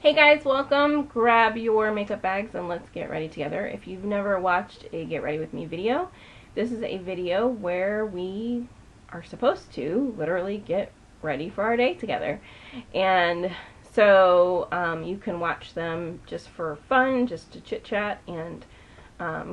Hey guys, welcome. Grab your makeup bags and let's get ready together. If you've never watched a Get Ready With Me video, this is a video where we are supposed to literally get ready for our day together. And so you can watch them just for fun, just to chit chat and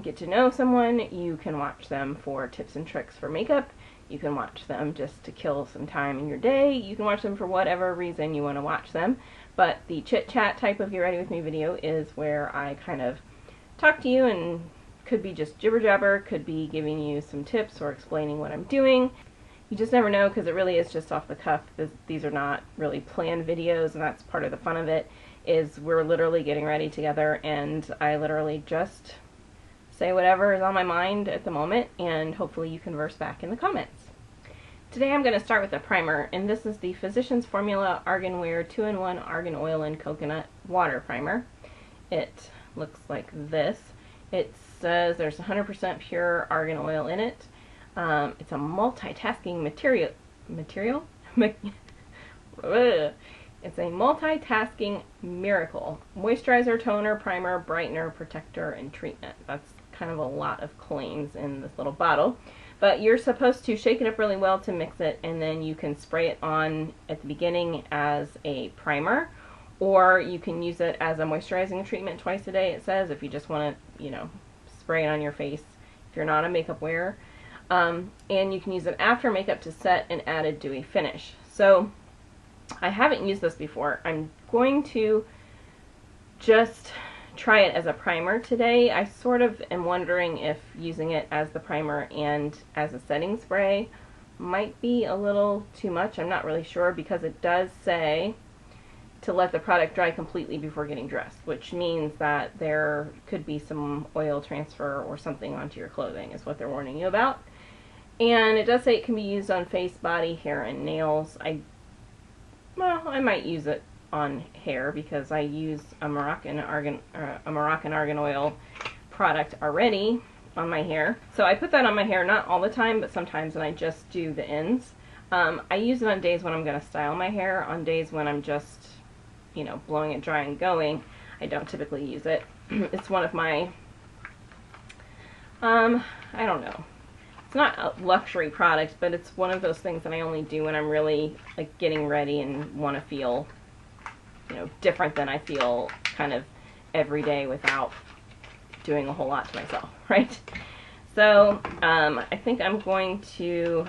get to know someone. You can watch them for tips and tricks for makeup. You can watch them just to kill some time in your day. You can watch them for whatever reason you want to watch them. But the chit chat type of Get Ready With Me video is where I kind of talk to you, and could be just jibber jabber, could be giving you some tips or explaining what I'm doing. You just never know, because it really is just off the cuff. These are not really planned videos, and that's part of the fun of it, is we're literally getting ready together, and I literally just say whatever is on my mind at the moment, and hopefully you converse back in the comments. Today I'm going to start with a primer, and this is the Physicians Formula Argan Wear 2-in-1 Argan Oil and Coconut Water Primer. It looks like this. It says there's 100% pure argan oil in it. It's a multitasking material. It's a multitasking miracle. Moisturizer, toner, primer, brightener, protector, and treatment. That's kind of a lot of claims in this little bottle. But you're supposed to shake it up really well to mix it, and then you can spray it on at the beginning as a primer, or you can use it as a moisturizing treatment twice a day, it says, if you just want to, spray it on your face if you're not a makeup wearer. And you can use it after makeup to set and add a dewy finish. So I haven't used this before. I'm going to just try it as a primer today. I sort of am wondering if using it as the primer and as a setting spray might be a little too much. I'm not really sure, because it does say to let the product dry completely before getting dressed, which means that there could be some oil transfer or something onto your clothing, is what they're warning you about. And it does say it can be used on face, body, hair, and nails. I might use it on hair, because I use a Moroccan argan oil product already on my hair. So I put that on my hair, not all the time, but sometimes, and I just do the ends. I use it on days when I'm going to style my hair. On days when I'm just, blowing it dry and going, I don't typically use it. It's one of my, I don't know. It's not a luxury product, but it's one of those things that I only do when I'm really getting ready and want to feel different than I feel kind of every day without doing a whole lot to myself, right? So I think I'm going to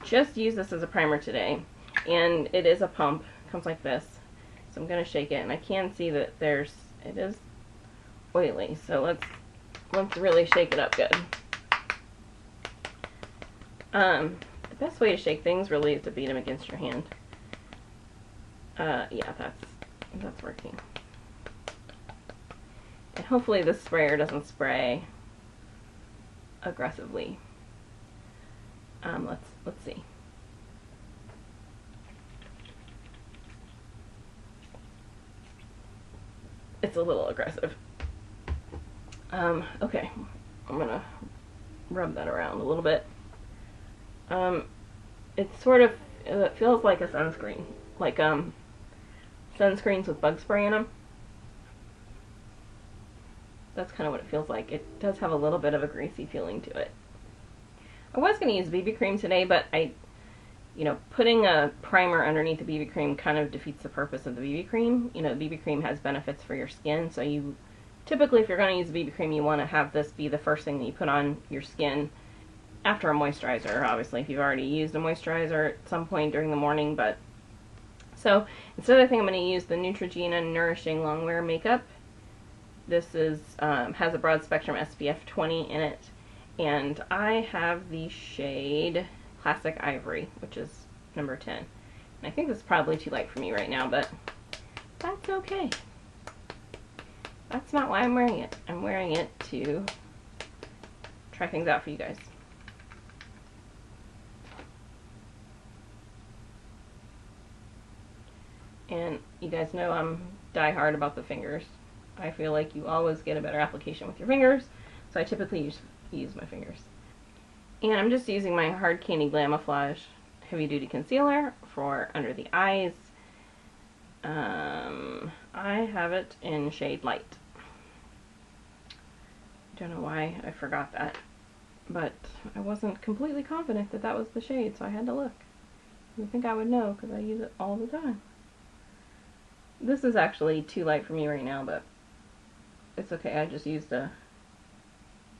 just use this as a primer today, and it is a pump. It comes like this, so I'm going to shake it, and I can see that it is oily, so let's really shake it up good. The best way to shake things really is to beat them against your hand. Yeah, that's working. And hopefully this sprayer doesn't spray aggressively. Let's see. It's a little aggressive. Okay, I'm gonna rub that around a little bit. It feels like a sunscreen, like sunscreens with bug spray in them. That's kind of what it feels like. It does have a little bit of a greasy feeling to it. I was going to use BB cream today, but putting a primer underneath the BB cream kind of defeats the purpose of the BB cream. The BB cream has benefits for your skin, so you typically, if you're going to use BB cream, you want to have this be the first thing that you put on your skin after a moisturizer, obviously, if you've already used a moisturizer at some point during the morning. But so instead, I think I'm going to use the Neutrogena Nourishing Longwear Makeup. This is has a broad spectrum SPF 20 in it, and I have the shade Classic Ivory, which is number 10. And I think this is probably too light for me right now, but that's okay. That's not why I'm wearing it. I'm wearing it to try things out for you guys. And you guys know I'm die-hard about the fingers. I feel like you always get a better application with your fingers, so I typically use my fingers. And I'm just using my Hard Candy Glamouflage Heavy Duty Concealer for under the eyes. I have it in shade Light. Don't know why I forgot that, but I wasn't completely confident that that was the shade, so I had to look. I think I would know because I use it all the time. This is actually too light for me right now, but it's okay. I just used a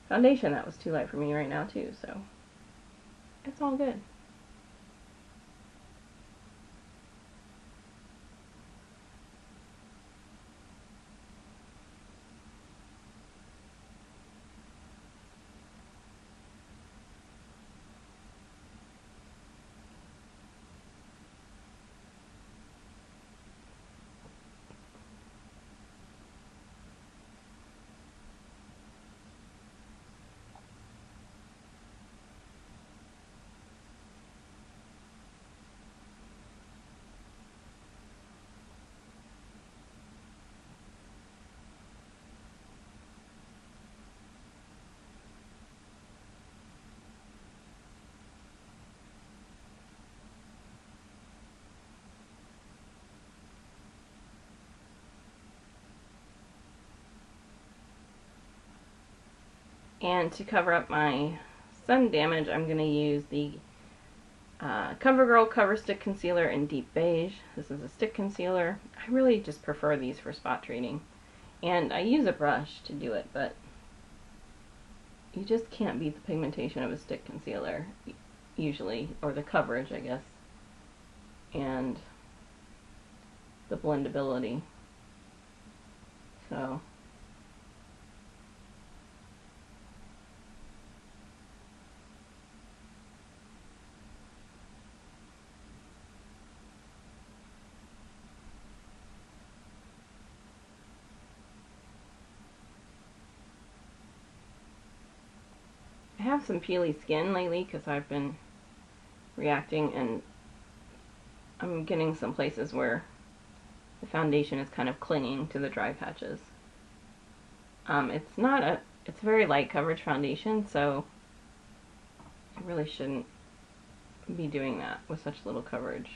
foundation that was too light for me right now too, so it's all good. And to cover up my sun damage, I'm going to use the CoverGirl Cover Stick Concealer in Deep Beige. This is a stick concealer. I really just prefer these for spot treating. And I use a brush to do it, but you just can't beat the pigmentation of a stick concealer, usually, or the coverage, I guess, and the blendability. So I have some peely skin lately because I've been reacting, and I'm getting some places where the foundation is kind of clinging to the dry patches. It's a very light coverage foundation, so I really shouldn't be doing that with such little coverage.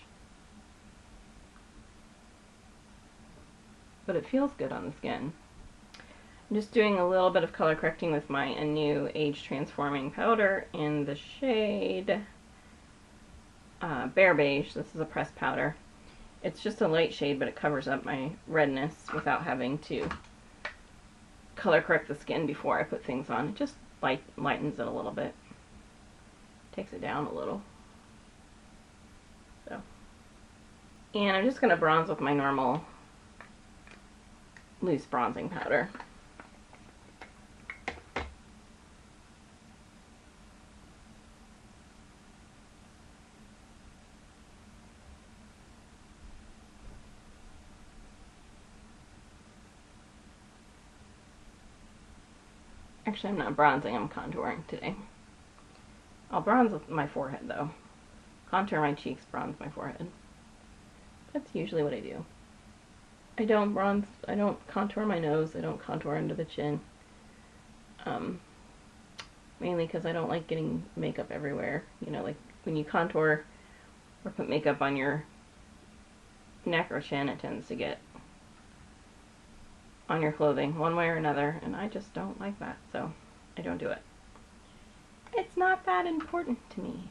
But it feels good on the skin. I'm just doing a little bit of color correcting with my Anew Age Transforming Powder in the shade Bare Beige. This is a pressed powder. It's just a light shade, but it covers up my redness without having to color correct the skin before I put things on. It just lightens it a little bit. Takes it down a little. So. And I'm just going to bronze with my normal loose bronzing powder. Actually, I'm not bronzing, I'm contouring today. I'll bronze with my forehead, though. Contour my cheeks, bronze my forehead. That's usually what I do. I don't contour my nose, I don't contour under the chin. Mainly because I don't like getting makeup everywhere. You know, like when you contour or put makeup on your neck or chin, it tends to get on your clothing one way or another, and I just don't like that, so I don't do it. It's not that important to me.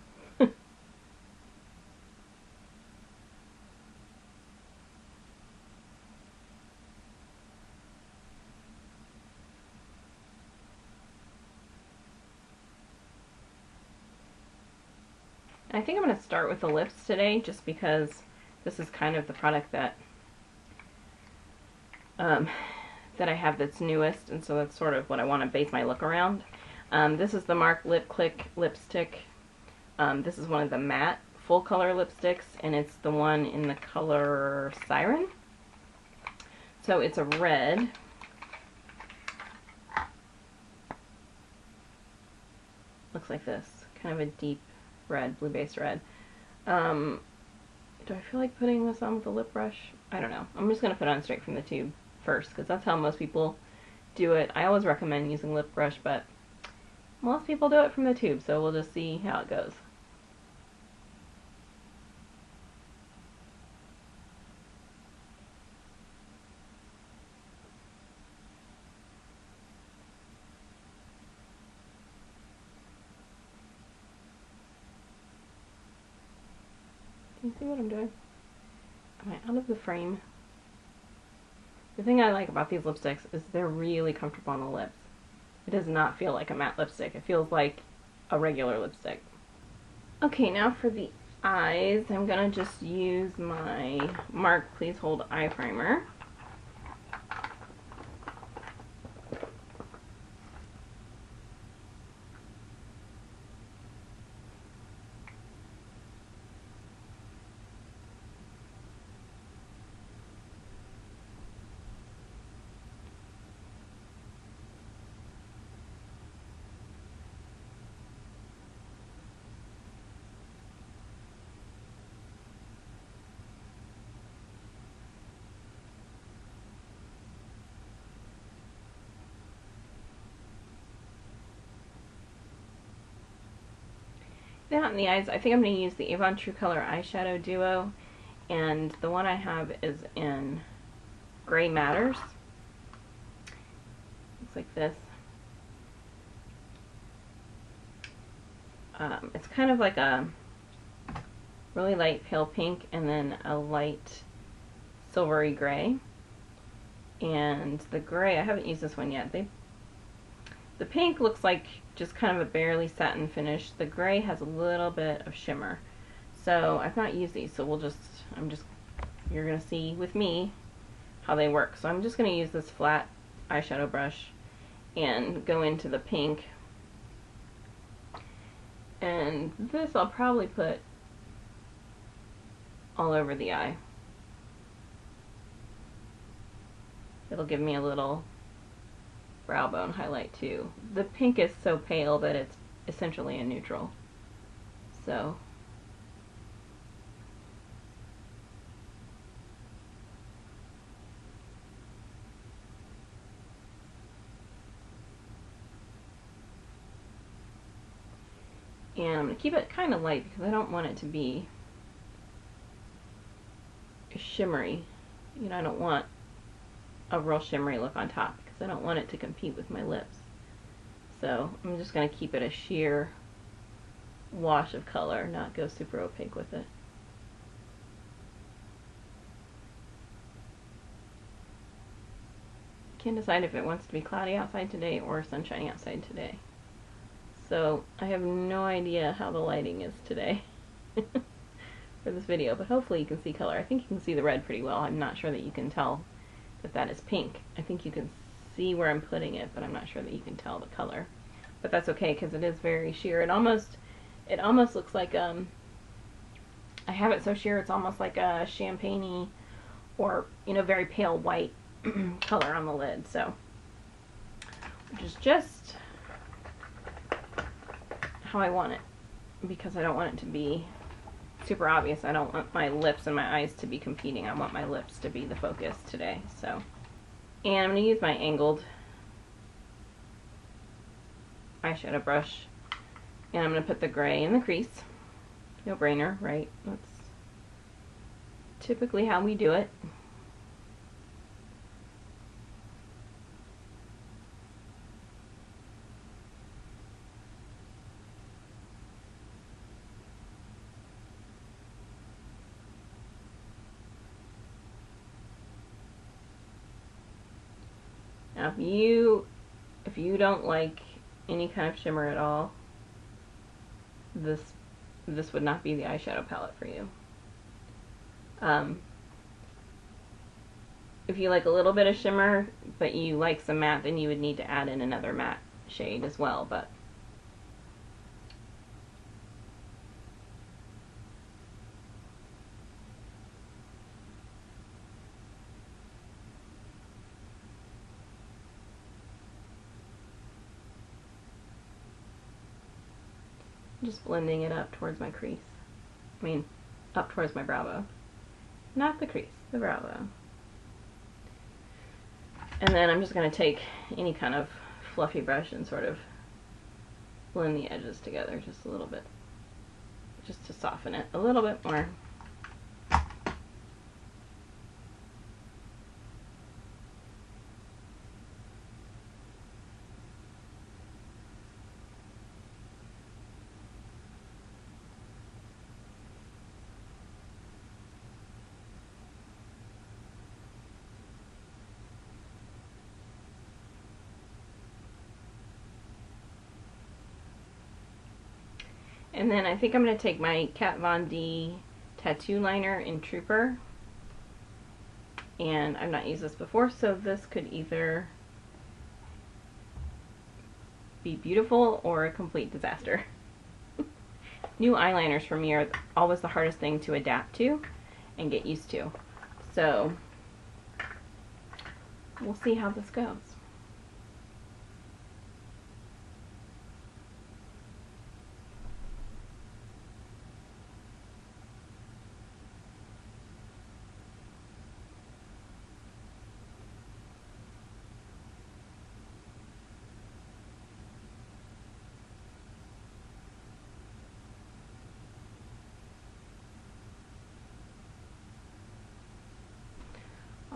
I think I'm going to start with the lips today, just because this is kind of the product that that I have that's newest, and so that's sort of what I want to base my look around. This is the Mark Lipclick lipstick. This is one of the matte full color lipsticks, and it's the one in the color Siren. So it's a red. Looks like this, kind of a deep red, blue-based red. Do I feel like putting this on with a lip brush? I don't know. I'm just going to put it on straight from the tube first, because that's how most people do it. I always recommend using lip brush, but most people do it from the tube, so we'll just see how it goes. Can you see what I'm doing? Am I out of the frame? The thing I like about these lipsticks is they're really comfortable on the lips. It does not feel like a matte lipstick. It feels like a regular lipstick. Okay, now for the eyes, I'm gonna just use my MARC Please Hold Eye Primer. Now in the eyes, I think I'm going to use the Avon True Color Eyeshadow Duo, and the one I have is in Gray Matters. Looks like this. It's kind of like a really light pale pink and then a light silvery gray. And the gray, I haven't used this one yet. The pink looks like just kind of a barely satin finish. The gray has a little bit of shimmer. So I've not used these, so you're gonna see with me how they work. So I'm just gonna use this flat eyeshadow brush and go into the pink. And this I'll probably put all over the eye. It'll give me a little brow bone highlight too. The pink is so pale that it's essentially a neutral. So and I'm going to keep it kind of light because I don't want it to be shimmery. You know, I don't want a real shimmery look on top because I don't want it to compete with my lips. So I'm just going to keep it a sheer wash of color, not go super opaque with it. Can't decide if it wants to be cloudy outside today or sunshiny outside today. So I have no idea how the lighting is today for this video, but hopefully you can see color. I think you can see the red pretty well. I'm not sure that you can tell that that is pink. I think you can see where I'm putting it, but I'm not sure that you can tell the color. But that's okay because it is very sheer. It almost looks like I have it so sheer it's almost like a champagne-y or, you know, very pale white color on the lid. So which is just how I want it because I don't want it to be super obvious. I don't want my lips and my eyes to be competing. I want my lips to be the focus today. So, and I'm going to use my angled eyeshadow brush, and I'm going to put the gray in the crease. No brainer, right? That's typically how we do it. Now, if you don't like any kind of shimmer at all, this would not be the eyeshadow palette for you. If you like a little bit of shimmer, but you like some matte, then you would need to add in another matte shade as well. But just blending it up towards my crease. I mean, up towards my brow bone. Not the crease, the brow bone. And then I'm just going to take any kind of fluffy brush and sort of blend the edges together just a little bit. Just to soften it a little bit more. And then I think I'm going to take my Kat Von D tattoo liner in Trooper. And I've not used this before, so this could either be beautiful or a complete disaster. New eyeliners for me are always the hardest thing to adapt to and get used to. So we'll see how this goes.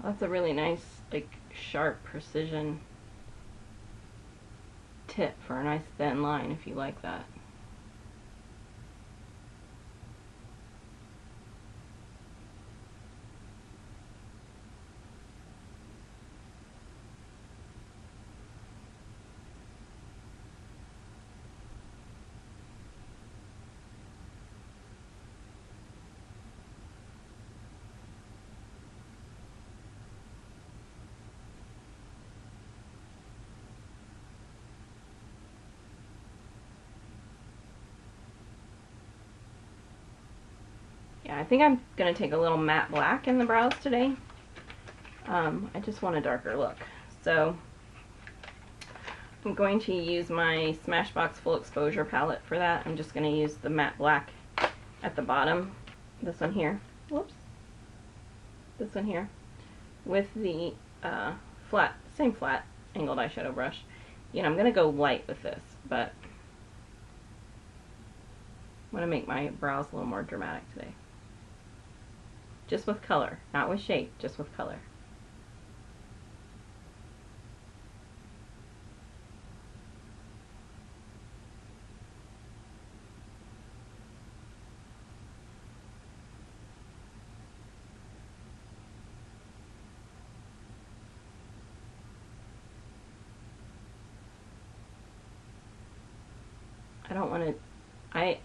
That's a really nice, like, sharp precision tip for a nice thin line if you like that. Yeah, I think I'm going to take a little matte black in the brows today. I just want a darker look. So I'm going to use my Smashbox Full Exposure palette for that. I'm just going to use the matte black at the bottom, this one here, whoops, this one here, with the same flat angled eyeshadow brush. You know, I'm going to go light with this, but I want to make my brows a little more dramatic today. Just with color, not with shape, just with color.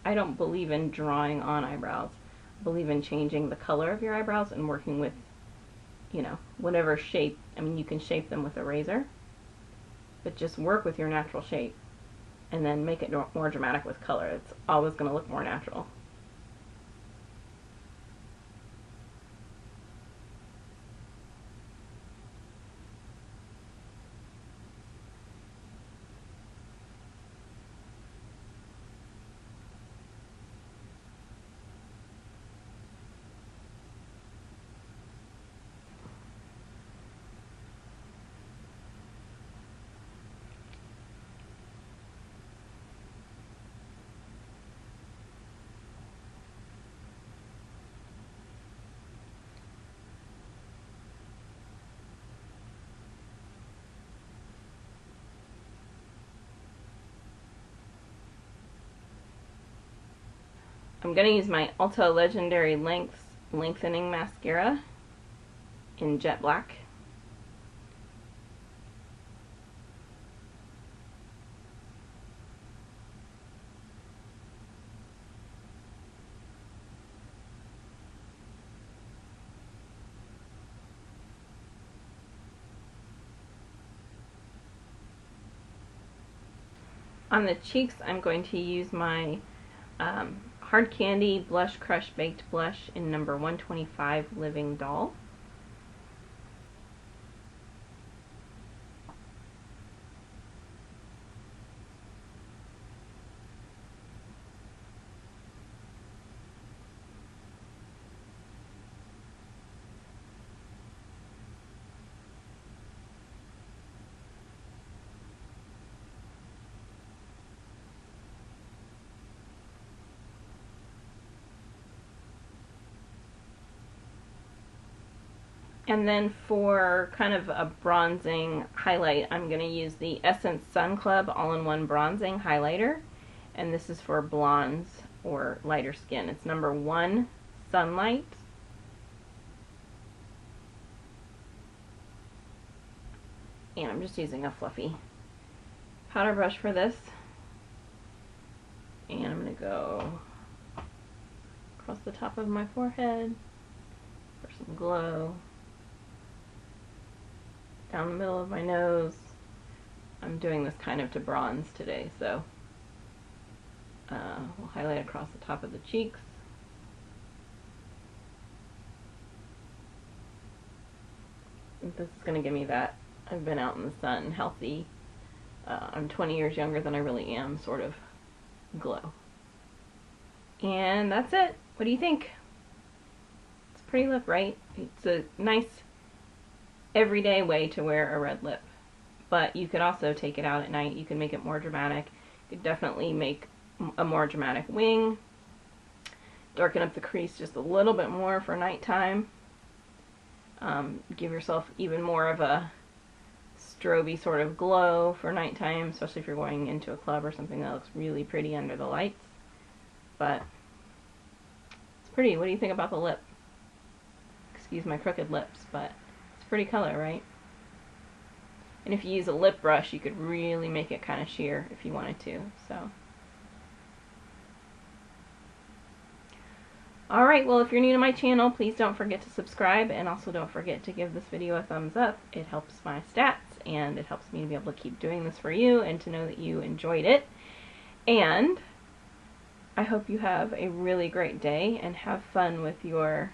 I don't believe in drawing on eyebrows. I believe in changing the color of your eyebrows and working with, you know, whatever shape. I mean, you can shape them with a razor, but just work with your natural shape and then make it more dramatic with color. It's always going to look more natural. I'm going to use my Ulta Legendary Lengthening Mascara in Jet Black. On the cheeks, I'm going to use my Hard Candy Blush Crush Baked Blush in number 125 Living Doll. And then for kind of a bronzing highlight, I'm going to use the Essence Sun Club All-in-One Bronzing Highlighter. And this is for blondes or lighter skin. It's number 1 Sunlight. And I'm just using a fluffy powder brush for this. And I'm going to go across the top of my forehead for some glow. Down the middle of my nose. I'm doing this kind of to bronze today, so we'll highlight across the top of the cheeks. This is going to give me that I've been out in the sun, healthy, I'm 20 years younger than I really am sort of glow. And that's it. What do you think? It's a pretty lip, right? It's a nice everyday way to wear a red lip. But you could also take it out at night. You can make it more dramatic. You could definitely make a more dramatic wing. Darken up the crease just a little bit more for nighttime. Give yourself even more of a strobe-y sort of glow for nighttime, especially if you're going into a club or something that looks really pretty under the lights. But it's pretty. What do you think about the lip? Excuse my crooked lips, but it's a pretty color, right? And if you use a lip brush, you could really make it kind of sheer if you wanted to. So, alright, well, if you're new to my channel, please don't forget to subscribe, and also don't forget to give this video a thumbs up. It helps my stats, and it helps me to be able to keep doing this for you, and to know that you enjoyed it. And I hope you have a really great day, and have fun with your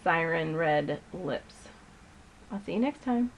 Siren red lips. I'll see you next time.